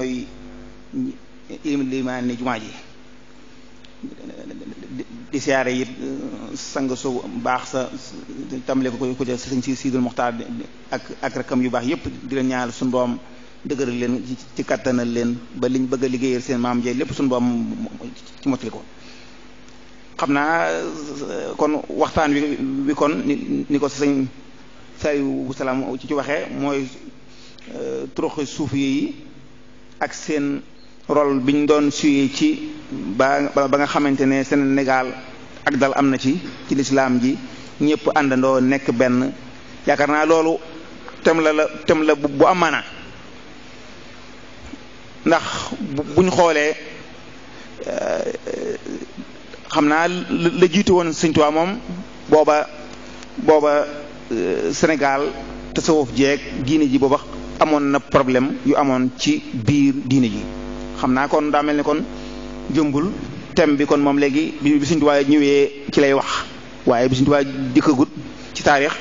mooy limaan ni jumaa ji di siyaare it sang su baax sa tàmbale ko ca sëñ si Sidul Muxtaar ak rakam yu baax yëpp di leen ñaanal suñu boom dëgëral leen ci kattanal leen ba liñ bëgg a liggéeyal seen maam jey lépp suñu boom ci mottali ko. xam naa kon waxtaan wi kon ni ko sëñ Saliou Salaam ci waxee mooy turuxi suufi yi ak seen rôle bi ñu doon suyee ci ba nga xamante ne Sénégal ak dal am na ci lislaam ji ñëpp àndandoo nekk benn yaakaar naa loolu tem la bu am maanaa ndax buñ xoolee xam naa la jiitu woon Sëñ Tuubaa moom booba Sénégal tasawuf jeeg diine ji booba amoon na problème yu amoon ci biir diine ji xam naa kon daa mel ni kon jëmbul thème bi kon moom léegi bi Sëñ Tuubaa ñëwee ci lay wax waaye bi Sëñ Tuubaa dikkagut ci taarix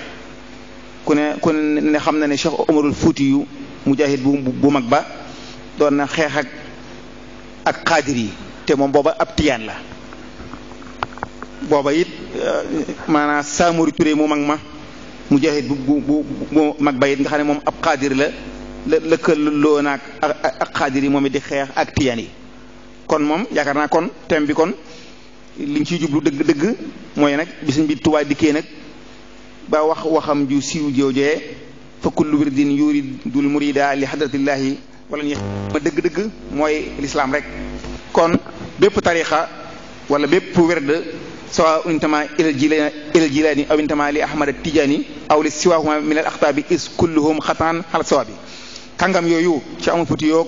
ku ne xam na ne Cheikh Omarul Fuuti yu mujahid bu mag ba doon na xeex ak xaadir yi te moom booba ab tiyaan la booba it maanaam Samori Touré mu mag ma mujahid bu mag ba it nga xam ne moom ab xaadir la lëkkaloo naag ak xaadir yi moom it di xeex ak tiyaan yi kon moom yaakaar naa kon thème bi kon liñ ciy jublu dëgg mooy nag bisiñ bi Tuubaa dikkee nag ba waxam ju siiw joojee fa kullu wirdin yuridul murida li hadratillahi wala ñu ma dëgg mooy l'islam rek kon bépp tarixa wala bépp werd sawa intama ilal jilani aw intama li ahmad tijani aw li siwahuma min al axtaabi is kulluhum xataan xala sawabi kàngam yooyu ci amul futi yoog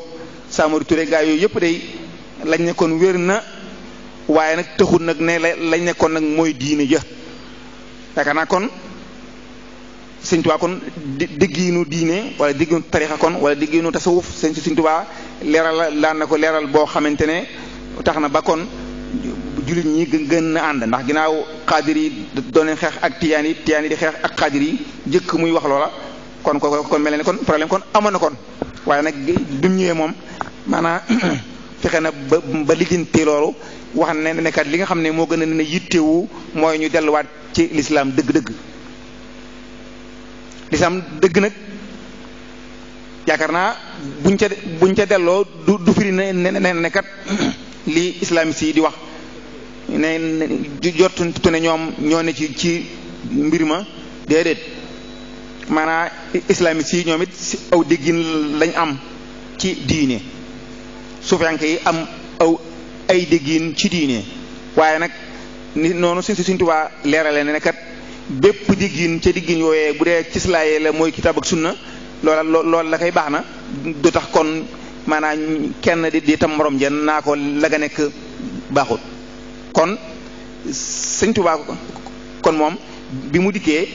Samori Touré gaa yooyu yëpp day lañ nekkoon wér na waaye nag taxul nag ne lañ nekkoon nag mooy diine ja yaakaar naa kon Sëñ Tuubaa kon déggiinu diine wala déggiinu tarixa kon wala déggiinu tasawuf Sëñ Tuubaa leeral laan na ko leeral boo xamante ne tax na ba kon jullit ñi gën na ànd ndax ginnaaw xaadir yi doon xeex ak tiyaan yi di xeex ak xaadir yi jëkk muy wax loola kon mel ne kon problème kon amoon na kon waaye nag bi mu ñëwee moom maanaam fexe na ba lijjanti loolu wax ne nekkat li nga xam ne moo gën a ne yittewu mooy ñu delluwaat ci lislaam dëgg-dëgg lislaam dëgg nag yaakaar naa buñ ca delloo du firi ne nekkat li islamiste yi di wax ne jotuntu ne ñoom ñoo ne ci mbir ma déedéet maanaam islamiste yi ñoom it aw déggin lañ am ci diine suufiyanke yi am ay déggin ci diine waaye nag ni noonu Sëñ Tuubaa leerale ne kat bépp déggin ca déggin yooyee bu dee ci islaam la mooy kitaab ak sunna loola la koy baax na du tax kon maanaam kenn di tam morom ja naa ko la nga nekk baaxut kon Sëñ Tuubaa kon moom bi mu dikkee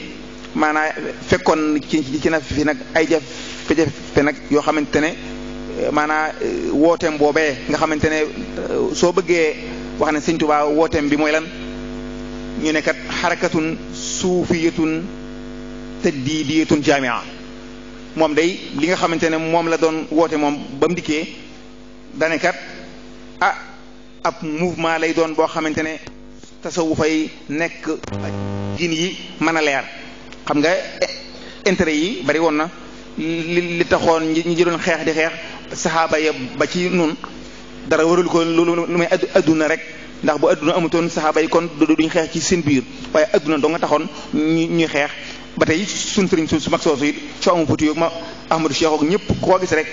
maanaam fekkoon ci na fi nag ay jafe-jafe nag yoo xamante ne maanaam wooteem boobee nga xamante ne soo bëggee wax ne Sëñ Tuubaa wooteem bi mooy lan ñu ne kat xarakatun suufiyatun tajdiidiyatun jaamia moom day li nga xamante ne moom la doon woote moom ba mu dikkee dane kat ab mouvement lay doon boo xamante ne tasawufay nekk gin yi mën a leer xam nga intérêt yi bari woon na li taxoon ñi doon xeex di xeex saxaaba ya ba ci nun dara warul ko lu may adduna rek ndax bu adduna amutoon saxaaba yi kon duñ xeex ci seen biir waaye adduna doo nga taxoon ñuy xeex ba tey suñ sëriñ su mag soosu it soo amu futi yoog ma Ahmadou Cheikh ak ñëpp koo gis rek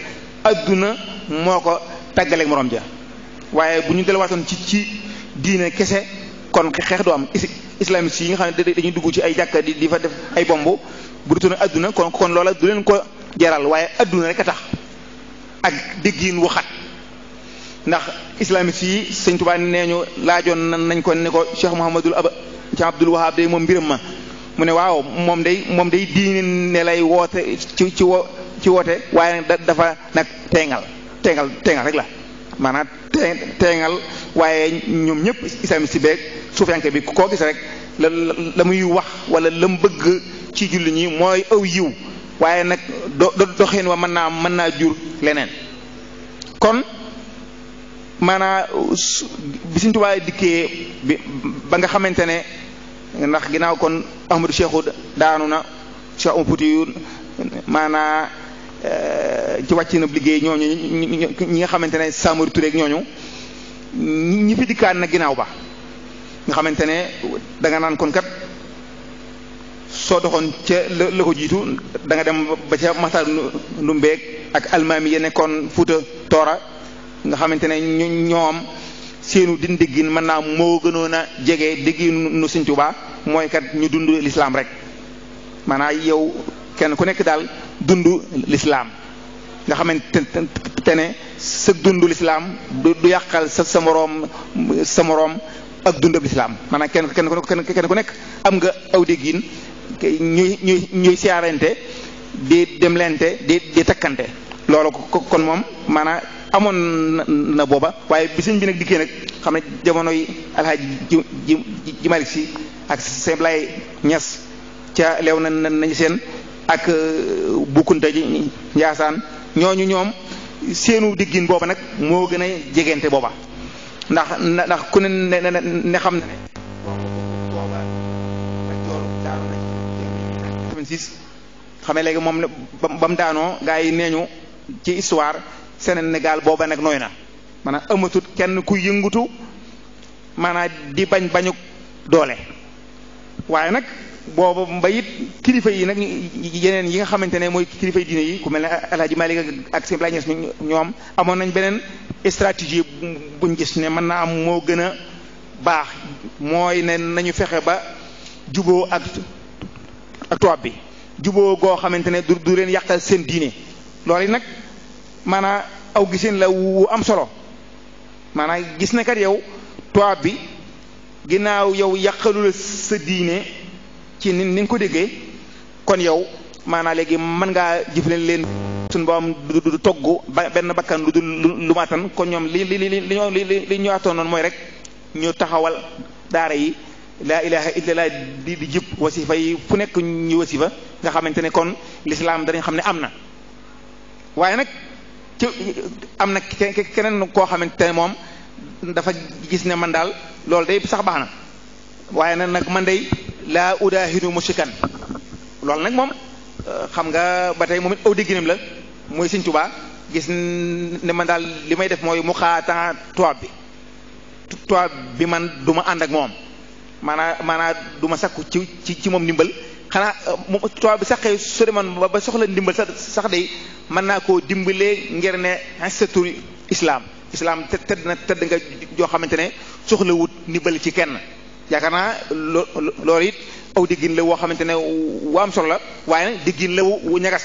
adduna moo ko tàggaleeg morom ja waaye bu ñu delluwaatoon ci diine kese kon xeex du am islamiste yi nga xam ne dañuy dugg ci ay jàkka di fa def ay bomb bu dutoon adduna kon loola du leen ko jaral waaye adduna rek a tax ak déggin waxat ndax islamiste yi Sëñ Tuubaa nee ñu laajoon nañ ko ne ko Cheikh Abdul Wahab day moom mbiram ma mu ne waaw moom day diine ne lay woote ci woote waaye dafa nag teengal rek la maanaam teengal waaye ñoom ñëpp islamiste beeg suufiyanke bi koo gis rek la muy wax wala la mu bëgg ci julli ñi mooy aw yiw waaye nag doxin wa mën naa jur leneen kon maanaa bi Sëriñ Tuubaa dikkee bi ba nga xamante ne ndax ginnaaw kon Ahmadu Cheikhu daanu na Cheikh Omar Foutiyou maanaa ci wàcc na liggéey ñooñu ñi nga xamante ne Samori Touré ak ñooñu ñi fi dikkaat na ginnaaw ba nga xamante ne danga naan kon kat soo doxoon ca la ko jiitu da nga dem ba ca Maxtaar Ndumbeeg ak almaami ya nekkoon Fuuta Toora nga xamante ne ñoom seenu din déggin mën naa moo gënoon a jege dégginu Sëriñ Tuubaa mooy kat ñu dund lislaam rek maanaam yow kenn ku nekk daal dund lislaam nga xamante ne sa dund lislaam du yàqal sa moroom ak dundab lislaam maanaam kenn ku nekk am nga aw déggin ñuy siyaarante di demlente di takkante loolu kon moom maanaam amoon na booba waaye bi sëñ bi nag dikkee nag xam ne jamono yi Alxaaji ji Malick Si ak Sëñ Blay Ñas ca leew nañu seen ak bukkunta ji Njaasaan ñoom seenu diggin booba nag moo gën a jegente booba ndax ku ne xam na ne booba ak joolu daanu nañ 86 xamee léegi moom ba mu daanoo gaa yi nee ñu ci histoire Sénégal booba nag nooy na maanaam amatut kenn ku yëngutu maanaam di bañu doole waaye nag booba mbayit kilifa yi nag yeneen yi nga xamante ne mooy kilifa yi diine yi ku mel ne Alaaji Malik ak Sëñ Blay Ñas ñoom amoon nañ beneen stratégie buñ gis ne mën naa am moo gën a baax mooy ne nañu fexe ba juboo ak tubaab bi juboo goo xamante ne du leen yàqal seen diine loolu yi nag maanaam aw giseen la wu am solo maanaam gis na kat yow tubaab bi ginnaaw yow yàqalul sa diine ci ni nga ko déggee kon yow maanaam léegi mën ngaa jëfleen leen suñu boom du togg benn bakkan lu maatan kon ñoom li ñu waatoon noonu mooy rek ñu taxawal daara yi laa ilaha illallah di jëpp wasifa yi fu nekk ñu wasifa nga xamante ne kon l'islam danañ xam ne am na waaye nag ci am na keneen koo xamante ne moom dafa gis ne man daal loolu day sax baax na waaye nag man day laa udaahidu mushrikan loolu nag moom xam nga ba tey moom it aw dégginam la mooy Sëriñ Tuubaa gis ne man daal li may def mooy mu xaata tubaab bi man du ma ànd ak moom maanaa du ma sakku ci moom ndimbal xanaa tubaab bi saxee su demoon ba soxla ndimbal sax day mën naa koo dimbalee ngir ne institut islam tëdd nga joo xamante ne soxla wut ndimbal ci kenn yaakaar naa loolu it aw diggin la woo xamante ne wu am solo la waaye nag diggin la wu ñagas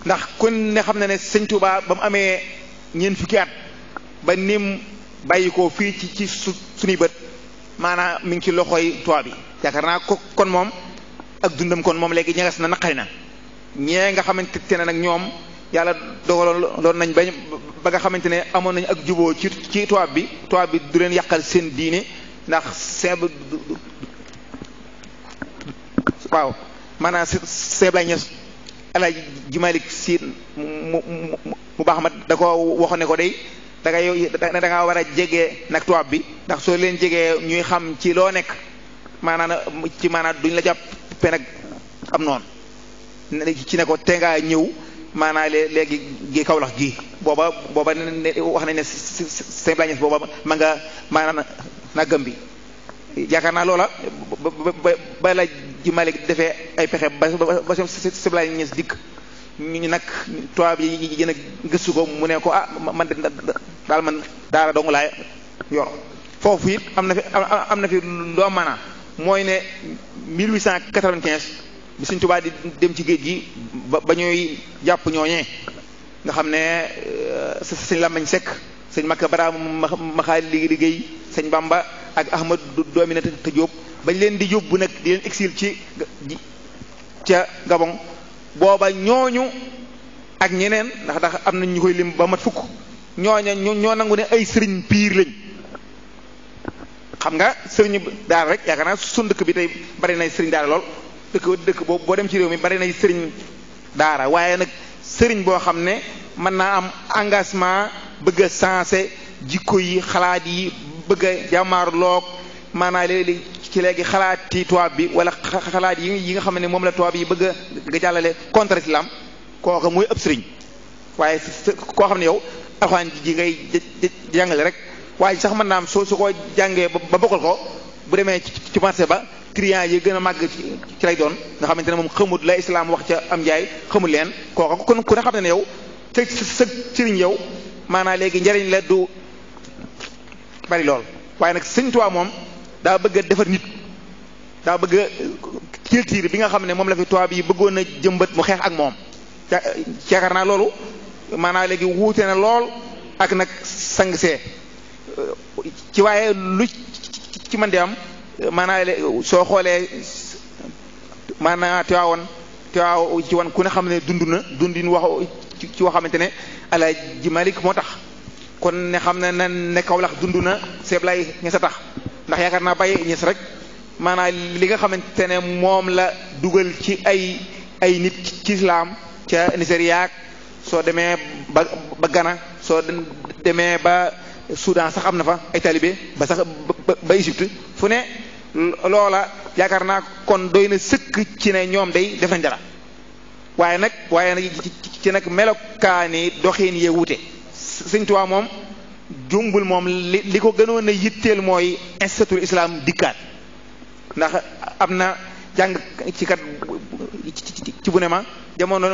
ndax kon ne xam na ne Sëñ Tuubaa ba mu amee ñeent fukki at ba nim bàyyi ko fii ci suñuy bët maanaam mi ngi ci loxoy tubaab bi yaakaar naa ko kon moom ak dundam kon moom léegi ñagas na naqari na ñee nga xamante ne nag ñoom yàlla dogaloon nañ ba nga xamante ne amoon nañ ak juboo ci tubaab bi du leen yàqal seen diine ndax waaw maanaam Sëñ Blay Ñas Alaaji Malik Si mu baax ma da ko waxoon ne ko day da nga war a jege nag tubaab bi ndax soo leen jegee ñuy xam ci loo nekk maanaam duñ la jàppe nag am noonu ci ne ko te ngaa ñëw maanaam léegi gi Kawlax gi booba wax nañ ne Sëñ Blay Ñas booba ma nga maanaam nagam bi yaakaar naa loola ba la ji Malik defee ay pexe ba Sëñ Blay Ñas dikk ñu nag tubaab yi yéen a gëstu ko mu ne ko man daal man daara dong laa yor foofu it am na fi loo maanaam mooy ne 1895 bi Sëñ Tuubaa di dem ci géej gi ba ñuy jàpp ñooñee nga xam ne sëñ Lamañ Sekk sëñ Makka Bara ma xaali liggéey sëñ Bamba ak Ahmad Doomina te Jóob bañ leen di yóbbu nag di leen exil ca Gabon booba ñooñu ak ñeneen ndax am na ñu koy lim ba mat fukk ñoo nangu ne ay sëriñ piir lañ xam nga sëriñ daara rek yaakaar naa suñ dëkk bi tey bari nay sëriñ daara lool dëkk boo dem ci réew mi bari nay sëriñ daara waaye nag sëriñ boo xam ne mën naa am engagement bëgg a sensé jikko yi xalaat yi bëgg a jàmmaarloog maanaam léegi ci léegi xalaati tubaab bi wala xalaat yi nga xam ne moom la tubaab yi bëgg nga jàllale contre islam kooka muy ëpp sëriñ waaye koo xam ne yow alxuraan ji ngay jàngale rek waaye sax mën naa am su ko jàngee ba bokkal ko bu demee ci marché ba client yi gën a màgg ci lay doon nga xamante ne moom xamut la islam wax ca am njaay xamul leen kooka kon ku ne xam ne yow te sa sëriñ yow maanaam léegi njariñ la du bari lool waaye nag Sëriñ Tuubaa moom daa bëgg a defar nit daa bëgg a culture bi nga xam ne moom la fi tubaab yi bëggoon a jëmbat mu xeex ak moom yaakaar naa loolu maanaam léegi wuute na lool ak nag sang see ci waaye lu ci mën di am maanaam soo xoolee maanaam Tiwaawan ci wan ku ne xam ne dundin wax ci woo xamante ne Alaaji Malik moo tax kon ne xam ne ne Kawlax dund na Seeblay ñes a tax ndax yaakaar naa Baye ñes rek maanaam li nga xamante ne moom la dugal ci ay nit ci islam ca Nigeria soo demee ba Ghana soo demee ba Soudan sax am na fa ay talibé ba sax ba Égypte fu ne loola yaakaar naa kon doy na sëkk ci ne ñoom day def nañ dara waaye nag ci nag melokaani doxiin yee wute Sëriñ Tuubaa moom jumbul moom li ko gënoon a yitteel mooy institutul islam dikkaat ndax am na jàng ci kat ci bu ne ma jamono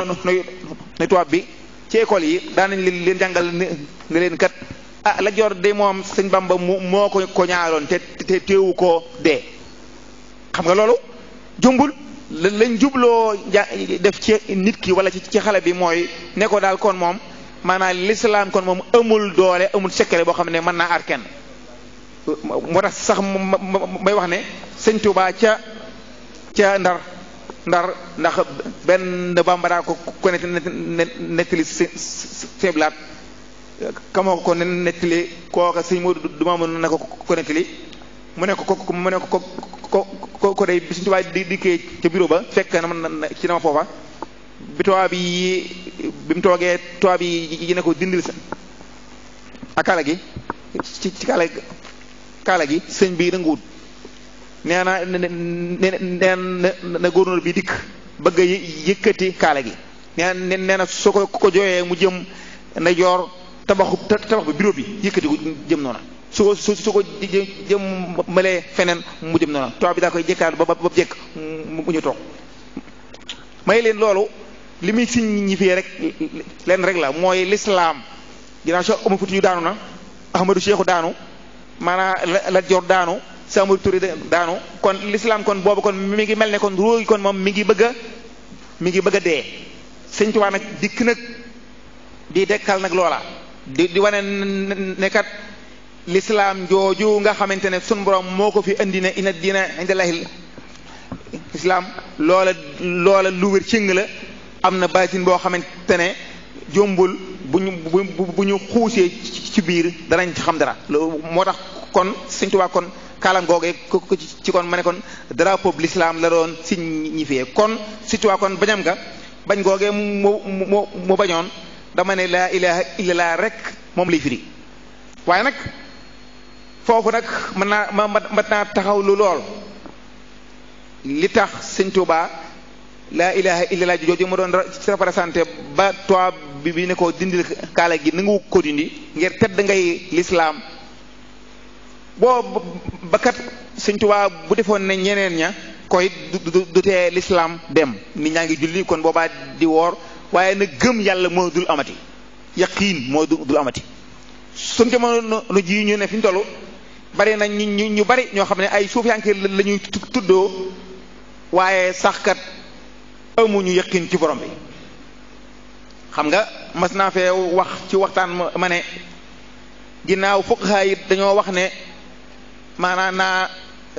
ne tubaab bi ci école yi daanañ leen jàngal ne leen kat la jor de moom Sëñ Bamba moo ko ñaaloon te teewu ko dee xam nga loolu jumbul lañ jubloo def ci nit ki wala ci xale bi mooy ne ko daal kon moom maanaam l'islam kon moom amul doole amul secret boo xam ne mën naa aar kenn moo tax sax may wax ne Sëñ Tuubaa ca ndar ndax benn bambara ko nettali seeblaat kamoo ko nettali kooka Sëñ Moodu du ma mën na ko nettali mu ne ko day bi Sëñ Tuubaa di dikkee ca bureau ba fekk na man ci dama foofa bi tubaab bi mu toogee tubaab yi ne ko dindil sa ak kaala gi ci kaala gi sëñ bi nanguwut nee na gouverneur bi dikk bëgg a yëkkati kaala gi nee na soo ko jooyee mu jëm ndeyjoor tabax bi bureau bi yëkkati ko jëm noona su ko jëm malee feneen mu jëm noona tubaab bi daa koy jëkkaat ba jekk mu ñu toog may leen loolu li muy signifié rek leen rek la mooy l'islam ginnaaw Cheikh Oumar Foutiyou daanu na Ahmadou Cheikhou daanu maanaam Lat Joor daanu Samori Touré daanu kon l'islam kon boobu kon mi ngi mel ne kon róogi kon moom mi ngi bëgg a dee Sëñ Tuubaa nag dikk nag di dekkal nag loola di wane ne kat l'islam jooju nga xamante ne sun borom moo ko fi indi ne inna diina indallaahi islam loola lu wér cëng la am na baatin boo xamante ne jombul bu ñu xuusee ci biir danañ ci xam dara moo tax kon Sëñ Tuubaa kon kaalam googee ci kon ma ne kon drapeau bi l'islam la doon signifié kon Sëñ Tuubaa kon bañam nga bañ googee mu bañoon dama ne laa ilaha illallah rek moom lay firi waaye nag foofu nag mën naa taxaw lu lool li tax Sëñ Tuubaa laa ilaha illallah jooju ma doon représenté ba toi bi ne ko dindil kaala gi nangu ko dindi ngir tedd ngay l'islam boo ba kat Sëñ Tuubaa bu defoon ne ñeneen ña koy du tee l'islam dem nit ñaa ngi julli kon boobaa di woor waaye na gëm yàlla moo dul amati yaqiin moo dul amati suñ jamono ji ñu ne fi ñu toll bari na ñu bari ñoo xam ne ay suufiyanke la ñuy tuddoo waaye sax kat amuñu yaqin ci borom bi xam nga mas naa fee wax ci waxtaan ma ne ginnaaw fuqaha yi dañoo wax ne maanaam naa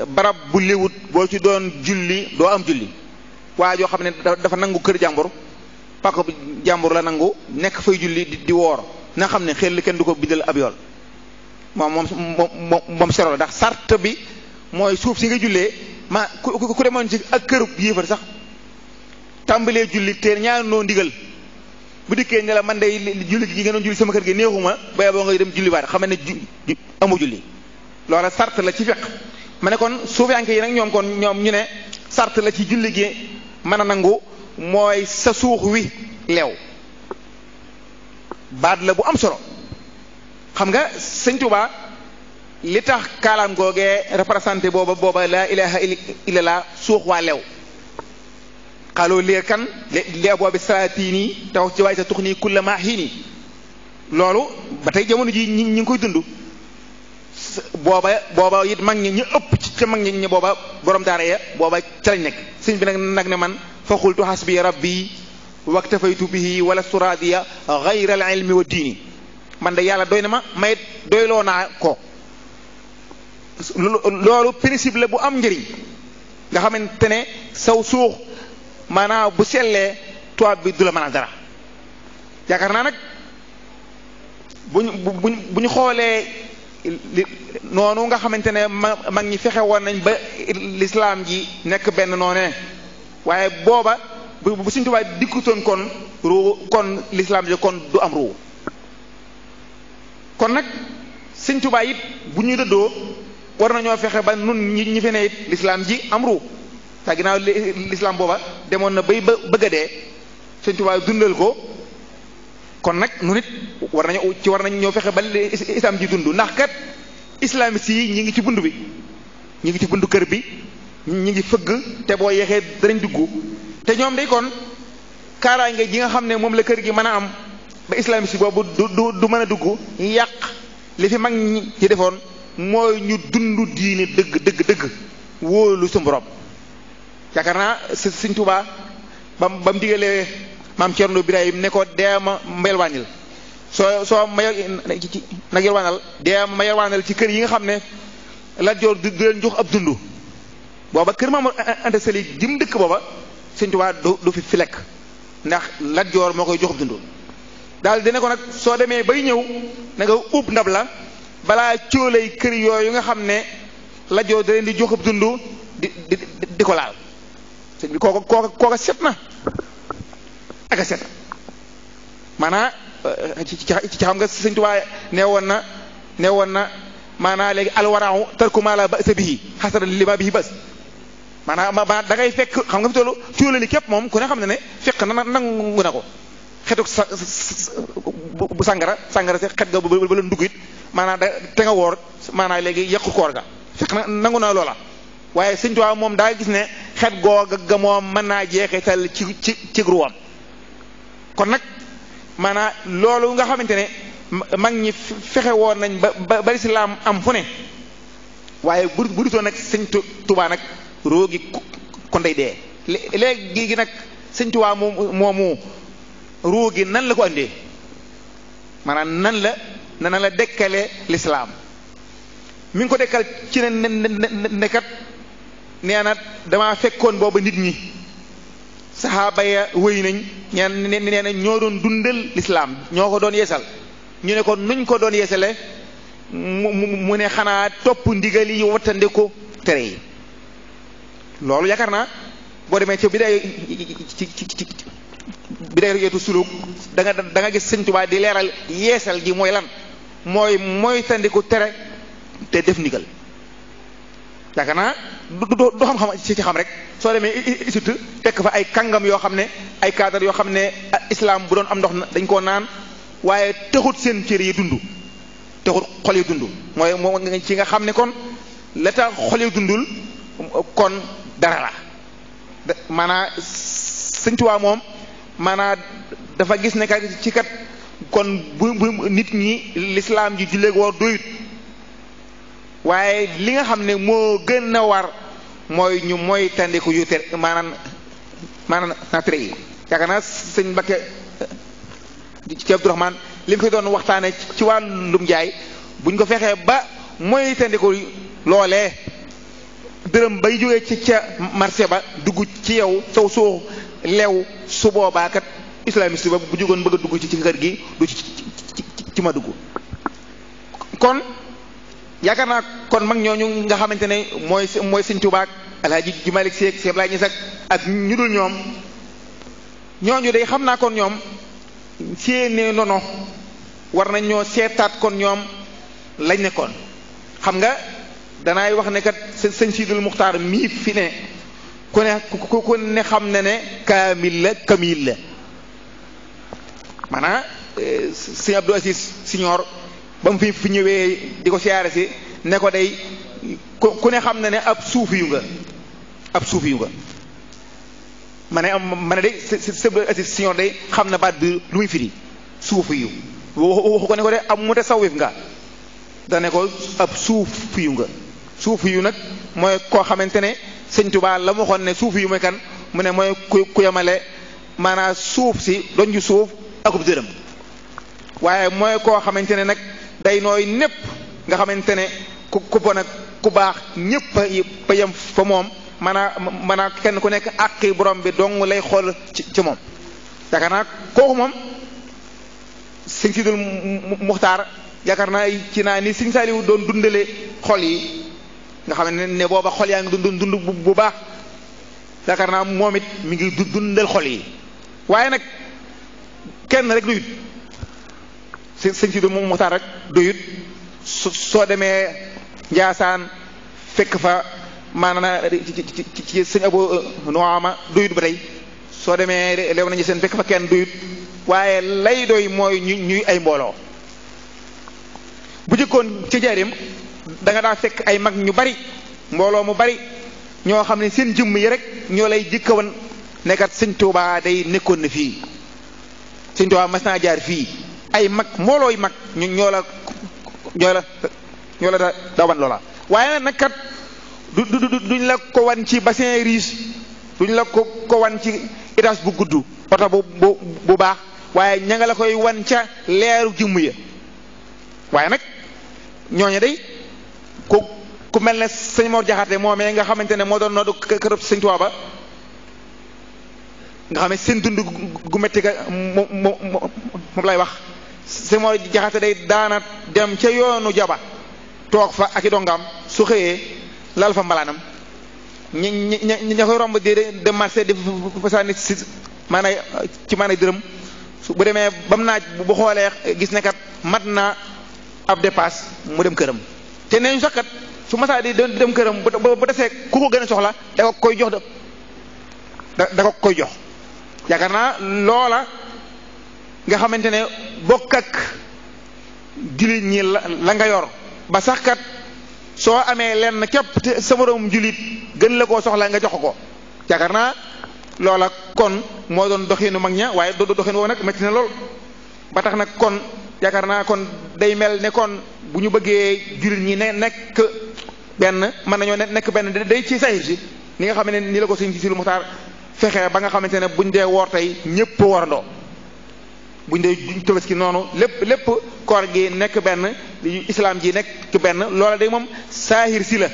barab bu léwut boo ci doon julli doo am julli waa joo xam ne dafa nangu kër jàmbur pako bi jàmbur la nangu nekk fay julli di woor na xam ne xel kenn du ko bindal ab yool moom sero la ndax sart bi mooy suuf si nga jullee ma ku demoon ci ak këru yéefar sax tàmbalee julli te ñaan noo ndigal bu dikkee ne la man de julli gi nga doon julli sama kër gi neexuma ba boo ngay dem julli waat xam ne amu julli loola sart la ci fiq ma ne kon suufiyanke yi nag ñoom kon ñoom ñu ne sart la ci julli gi mën a nangu mooy sa suux wi leew baat la bu am solo xam nga sëñ Tuubaa li tax kaalaam googee représenté booba laa ilaha illallah suux waa leew xaaloo leer kan li boobi salaatini te wax ci waaye sa tux nii kulla maa xiini loolu ba tey jamono ji ñi ngi koy dund booba it mag ñi ñu ëpp ci mag ñi booba borom daara ya booba ca lañ nekk sëñ bi nag ne man fa xultu hasbi rabbi waktafaytu bihi wala suradiya gayra al ilmi wa diini man de yàlla doy na ma may doyloo naa ko loolu principe la bu am njëriñ nga xamante ne saw suux maanaam bu sellee tubaab bi du la mënal dara yaakaar naa nag bu ñu xoolee noonu nga xamante ne mag ñi fexe woon nañ ba lislaam ji nekk benn noonee waaye booba bu Sëñ Tuubaa dikkutoon kon lislaam ji kon du am ruu kon nag Sëñ Tuubaa it bu ñu dëddoo war nañoo fexe ba nun ñi fi ne it lislaam ji am ruu te ginnaaw lislaam booba demoon na bay bëgg a dee Sëñ Tuubaa dundal ko kon nag nu nit war nañ ñoo fexe ba islam ji dund ndax kat islamiste yi ñi ngi ci bund bi ñi ngi ci bundu kër bi ñi ngi fëgg te boo yeexee danañ dugg te ñoom day kon kaaraange ji nga xam ne moom la kër gi mën a am ba islamiste boobu du mën a dugg yàq li fi mag ñi ci defoon mooy ñu dund diine dëgg wóolu su borom yaakaar naa Sëñ Tuubaa ba mu digalee maam Cerno Birahim ne ko deema ma yelwaanil soo ma nag yelwaanal deema ma yelwaanal ci kër yi nga xam ne Lat Joor du leen jox ab dund booba kër Maam Anta Sali jim dëkk booba Sëñ Tuubaa du fi lekk ndax Lat Joor moo koy jox ab dund daal dina ko nag soo demee bay ñëw na nga ub ndab la balaa cóolay kër yooyu nga xam ne Lat Joor da leen di jox ab dund di ko laal sëñ bi kooka set na ak a set maanaa ci xam nga Sëñ Tuubaa nee woon na maanaa léegi alwaraaw tarku maa la ba'sa bihi hasadan li ma bihi bas maanaa da ngay fekk xam nga fi tollu cuulali képp moom ku ne xam ne fekk na nangu na ko xetuk bu sàngara si xet ga ba la ndugg it maanaa da te nga woor maanaa léegi yàqu koor ga fekk na nangu na loola waaye Sëñ Tuubaa moom daa gis ne xet googa ga moom mën naa jeexital ci ruwam kon nag maanaa loolu nga xamante ne mag ñi fexe woon nañ ba lislaam am fu ne waaye bu dutoon nag Sëñ Tuubaa nag roogi kon day dee léegi gi nag Sëñ Tuubaa moomu roogi nan la ko andee maanaam nan la dekkale lislaam mi ngi ko dekkal ci ne kat nee na damaa fekkoon booba nit ñi saxaaba ya wëy nañ nee na ñoo doon dundal lislaam ñoo ko doon yeesal ñu ne ko nuñ ko doon yeesale mu ne xanaa topp ndigal yi wattandiku tere yi loolu yaakaar naa boo demee ci biday yeetu suluk da nga gis Sëñ Tuubaa di leeral yeesal gi mooy lan mooy tandiku tere te def ndigal yaakaar naa du xam-xam ci xam rek soo demee surtout tekk fa ay kàngam yoo xam ne ay cadre yoo xam ne islam bu doon am ndox na dañ koo naan waaye taxut seen cër yi dund taxut xol yi dund mooy moo ci nga xam ne kon la tax xol yi dundul kon dara la maanaa Sëñ Tuubaa moom maanaa dafa gis ne kat ci kat kon bu nit ñi lislaam ji julleeg woor doyut waaye li nga xam ne moo gën a war mooy ñu mooy tandiku yu tere maanaam na tere yi yaakaar naa sëñ Mbakke ci Abdourahmane li mu fi doon waxtaane ci wàllum jaay buñ ko fexee ba mooy tandiku loolee dërëm bay jógee ci ca marché ba dugg ci yow saw soo lew su boobaa kat islamiste ba bu jógoon bëgg a dugg ci kër gi du ci ma dugg kon yaakaar naa kon mag ñooñu nga xamante ne mooy Sëñ Tuubaa Alaaji ji Malik Si ak Seex Ablaay Ñas ak ñu dul ñoom ñooñu day xam naa kon ñoom seeni nono war nañ ñoo seetaat kon ñoom lañ nekkoon. xam nga danaay wax ne kat sëñ Sidul Muxtaar mii fi ne ku ne xam ne kaamil la kamil la maanaam sëñ Abdou Aziz Siñoor ba mu fi ñëwee di ko siyaare si ne ko day ku ne xam ne ab suufi yu nga ma ne day sëñ Abdou Aziz Siñoor day xam na baat bi lu muy firi suufi yu waxu ko ne ko de ab mutasawwif nga dane ko ab suufi yu nga suufi yu nag mooy koo xamante ne sëñ Tuubaa la mu waxoon ne suufi yu mooy kan mu ne mooy ku yemale maanaam suuf si doon ju suuf akub dërëm waaye mooy koo xamante ne nag day nooy népp nga xamante ne ku bon ak ku baax ñëpp a yem fa moom maanaam kenn ku nekk àqi borom bi dong lay xool ci moom yaakaar naa kooku moom sëñ Sidul Muxtaar yaakaar naa ci naa ni sëñ Saaliwu doon dundale xol yi nga xam ne booba xol yaa ngi dund bu baax yaakaar naa moom it mi ngi dundal xol yi waaye nag kenn rek doyut sëñ Sidul Muxtaar rek doyut soo demee Njaasaan fekk fa maanaam ci sëñ Abu Nuama doyut ba tey soo demee lew nañu seen fekk fa kenn doyut waaye lay doy mooy ñuy ay mbooloo bu jëkkoon ci jaarim da nga daa fekk ay mag ñu bari mbooloo mu bari ñoo xam ne seen jëmm yi rek ñoo lay jëkkawan nekkat sëñ Tuubaa day nekkoon na fii sëñ Tuubaa mas naa jaar fii ay mag mbooloo yi mag ñoo la dawan loola waaye nag kat duñ la ko wan ci bassin riche duñ la ko wan ci étage bu gudd oto bu baax waaye ña nga la koy wan ca leeru jëmm ya waaye nag ñooñu day ku mel ne sëñ Mor Jaxate moomee nga xamante ne moo doon noddu kërëb sëñ Tuubaa ba nga xam ne seen dund gu metti ga moom lay wax sëñ Mor Jaxate day daana dem ca yoonu jaba toog fa ak i dongam su xëyee lal fa mbalaanam ña koy romb de marché di fa sànni si maanaam ci maanaam dërëm bu demee ba mu naaj bu xoolee gis ne kat mat na ab dépasse mu dem këram te nee ñu sax kat su masaa di dem këram bu desee ku ko gën a soxla da ko koy jox da ko koy jox yaakaar naa loola nga xamante ne bokk ak jullit ñi la nga yor ba sax kat soo amee lenn képp te sa moroom jullit gën la koo soxla nga jox ko yaakaar naa loola kon moo doon doxinu mag ña waaye doxin woo nag metti na lool ba tax nag kon yaakaar naa kon day mel ne kon bu ñu bëggee jullit ñi nekk benn mën nañoo nekk benn day ci sayir si ni nga xam ne ni la ko sëñ Sidul Muxtaar fexe ba nga xamante ne buñ dee woor tey ñëpp warandoo buñ dee Tabaski noonu lépp koor gi nekk benn islam ji nekk benn loola day moom saahir si la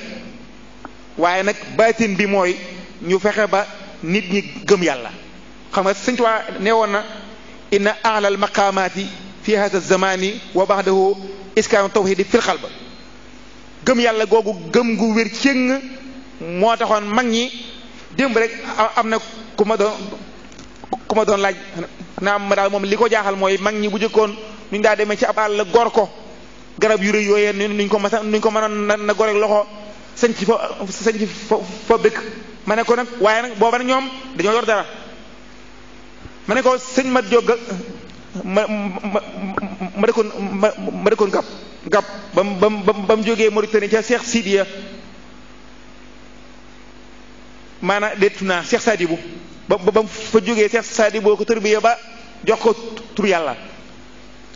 waaye nag baatin bi mooy ñu fexe ba nit ñi gëm yàlla xam nga sëñ Tuubaa nee woon na inna a'lal maqaamaati fi hadha zamani wa ba'dahu iskaanu tawhidi fil qalb gëm yàlla googu gëm gu wér cëng moo taxoon mag ñi démb rek am na ku ma doon laaj naa ma daal moom li ko jaaxal mooy mag ñi bu jëkkoon nuñ daa demee ci ab àll gor ko garab yu rëy yooyee nuñ ko mënoon na gore loxo sañ ci fa dëkk ma ne ko nag waaye nag booba nag ñoom dañoo yor dara ma ne ko sëñ mat jóg ma dëkkoon gab ba mu jógee Mauritanie ca Cheikh Sidiya maanaam déetu naa Cheikh Sadibou ba mu fa jógee Cheikh Sadibou ko tërbiya ba jox ko tur yàlla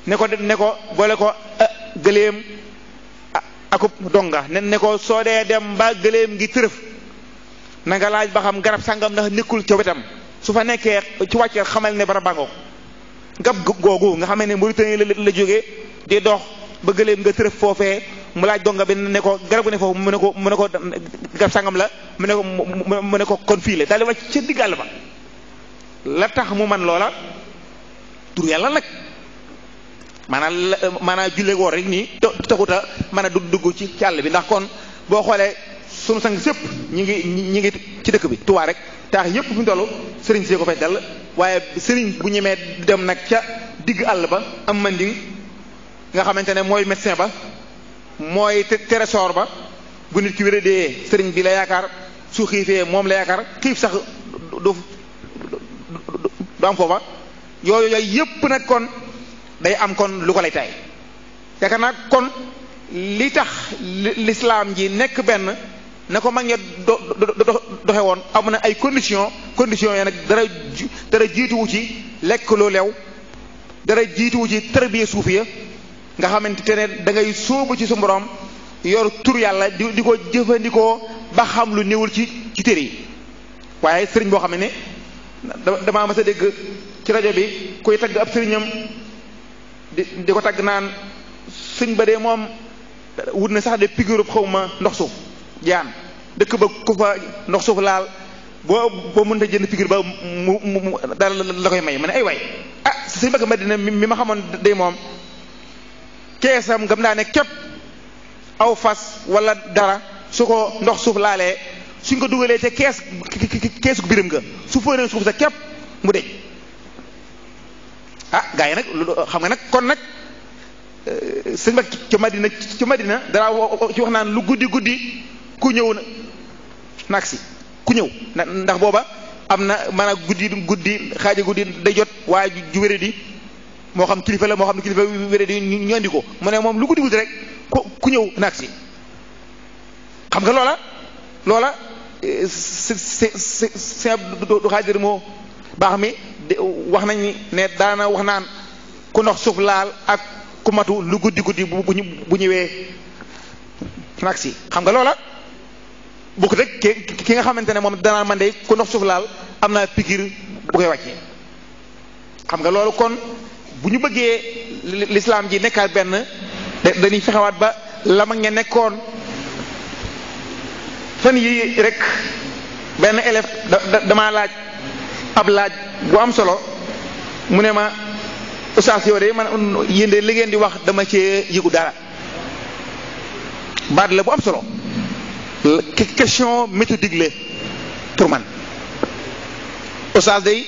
ne ko boole ko gëléem akub donga ne ko soo dee dem ba gëléem gi tërëf na nga laaj ba xam garab sàngam ndax nekkul ca wetam su fa nekkee ci wàccee xamal ne bara bàngoo gab googu nga xam ne Mauritanie la jógee di dox ba gëléem nga tërëf foofee mu laaj donga bi ne ko garab gu ne foofu mu ne ko garab sàngam la mu ne ko kon fii la daal di wàcc ca diggal ba la tax mu man loola tur yàlla nag maanaam julle woor rek nii taxuta mën a dugg ci àll bi ndax kon boo xoolee sunu sang sëpp ñi ngi ci dëkk bi Tuubaa rek taax yëpp fi mu toll sëriñ see ko fay dal waaye sëriñ bu ñemee dem nag ca digg àll ba am manding nga xamante ne mooy médecin ba mooy trésor ba bu nit ki wéradee sëriñ bi la yaakaar su xiifee moom la yaakaar xiif sax du am foofa yooyu yépp nag kon day am kon lu ko lay tay yaakaar naa kon li tax l'islam ji nekk benn na ko mag ña doxe woon am na ay conditions ya nag dara jiituwu ci lekk lu lew dara jiituwu ci tarbiya suufiya nga xamante ne da ngay sóobu ci su borom yor tur yàlla di ko jëfandikoo ba xam lu néewul ci téere yi waaye sëriñ boo xam ne damaa mas a dégg ci rajo bi kuy tagg ab sëriñam di ko tagg naan sëñ ba dee moom wut na sax de pigurub xaw ma ndox suuf jaan dëkk ba ku fa ndox suuf laal boo mënta jënd pigure ba mu dara la koy may ma ne ay waay sëñ Mbàkke Madina mi ma xamoon day moom keesam ngam naa ne képp aw fas wala dara su ko ndox suuf laalee suñ ko dugalee te keesu biram nga su fóonee suuf sa képp mu deñ gaa yi nag xam nga nag kon nag sëñ Mbàkke ca Madina dara ci wax naan lu guddi ku ñëw nag si ku ñëw ndax booba am na maanaam guddi xaaja guddi day jot waaye ju wéré di moo xam kilifa la moo xam ne kilifa wéré di ñu andi ko mu ne moom lu guddi rek ku ñëw nag si xam nga loola c'est du xaadir moo baax mi wax nañ ne daana wax naan ku ndox suuf laal ak ku matu lu guddi bu ñëwee nag si xam nga loola bu ko rek ki nga xamante ne moom danaa man de ku ndox suuf laal am naa pikir bu koy wàccee xam nga loolu kon bu ñu bëggee l'islam ji nekkaat benn dañuy fexewaat ba la mag ña nekkoon fan yi rek benn élève damaa laaj ab laaj bu am solo mu ne ma oustaz yow de man yéen de li ngeen di wax dama cee yëgu dara baat la bu am solo question méthodique la pour man oustaz day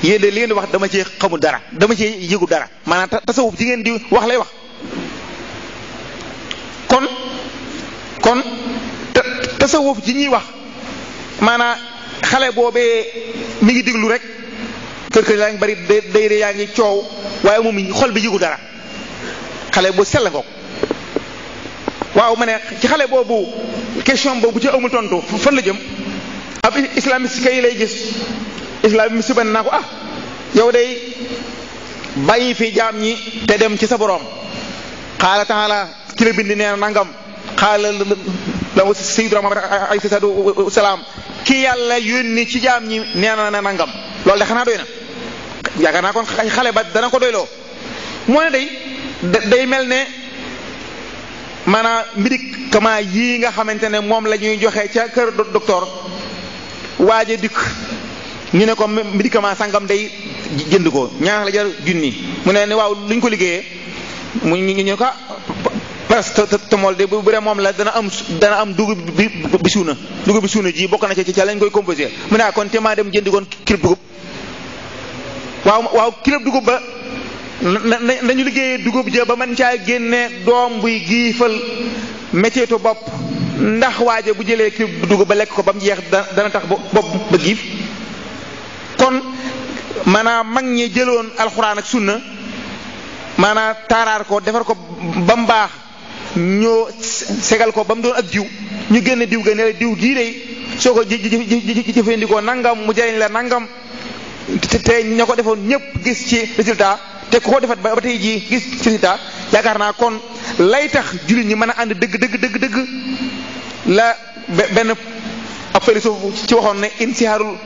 yéen de li ngeen di wax dama cee xamul dara dama cee yëgu dara maanaam tasawuf ji ngeen di wax lay wax kon tasawuf ji ñuy wax maanaam xale boobee mi ngi diglu rek kër yaa ngi bari day yaa ngi coow waaye moom xol bi yëgu dara xale bu sell ngoog waaw ma ne ci xale boobu question boobu ci amul tontu fan la jëm ab islamiste kay lay gis islamiste ban naa ko yow day bàyyi fi jaam ñi te dem ci sa boroom xaala taala ki la bind nee na nangam xaala la sayyiduna Muhammad alayhi salaatu wasalaam ki yàlla yónni ci jaam ñi nee na nangam loolu de xanaa doy na yaakaar naa kon xale ba dana ko doyloo moo ne day mel ne maanaam médicament yii nga xamante ne moom la ñuy joxe ca kër docteur waaje dikk ñu ne ko médicament sangam day jënd ko ñaar la jar junni mu ne waaw luñ ko liggéeyee mu ñu ko paracetamol de bu dee moom la dana am dugub bi suuna ji bokk na ci lañ koy composé mu ne kon te maa dem jëndi koon kilo dugub waaw kilo dugub ba nañu liggéeyee dugub ja ba man caa génne doom buy giifal méttiitu bopp ndax waaje bu jëlee kilo dugub ba lekk ko ba mu jeex dana tax bopp ba giif kon maanaam mag ñi jëloon alxuraan ak sunna maanaam taaraar ko defar ko ba mu baax ñoo segal ko ba mu doon ak diw ñu génne diw ga ne diw gii de soo ko jëfandikoo nangam mu jëriñ la nangam te ña ko defoon ñëpp gis ci résultat te ku ko defat ba tey jii gis ci résultat yaakaar naa kon lay tax jullit ñi mën a ànd dëgg la benn ab philosophe ci waxoon ne insiharul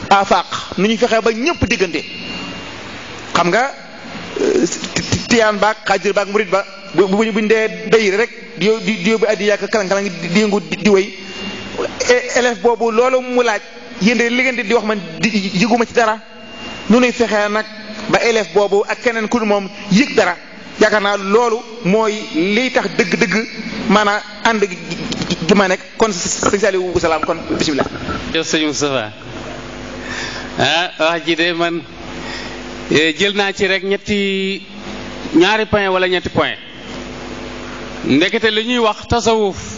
afaq nu ñu fexee ba ñëpp diggante xam nga tiyaan baag xaajir baag murid ba buñ dee dayir rek di yóbbu addi yàgg kalang-kalang di yëngu di wéy élève boobu loolu mu laaj yéen de li ngeen di wax man di yëguma ci dara nu nuy fexee nag ba élève boobu ak keneen ku moom yëg dara yaakaar naa loolu mooy liy tax dëgg-dëgg maanaam ànd gi ma nekk kon sëñ Saliou salaam kon bisimilah. yow sëñ Moustapha wax ji de man jël naa ci rek ñaari point wala ñetti point ndekete li ñuy wax tasawuf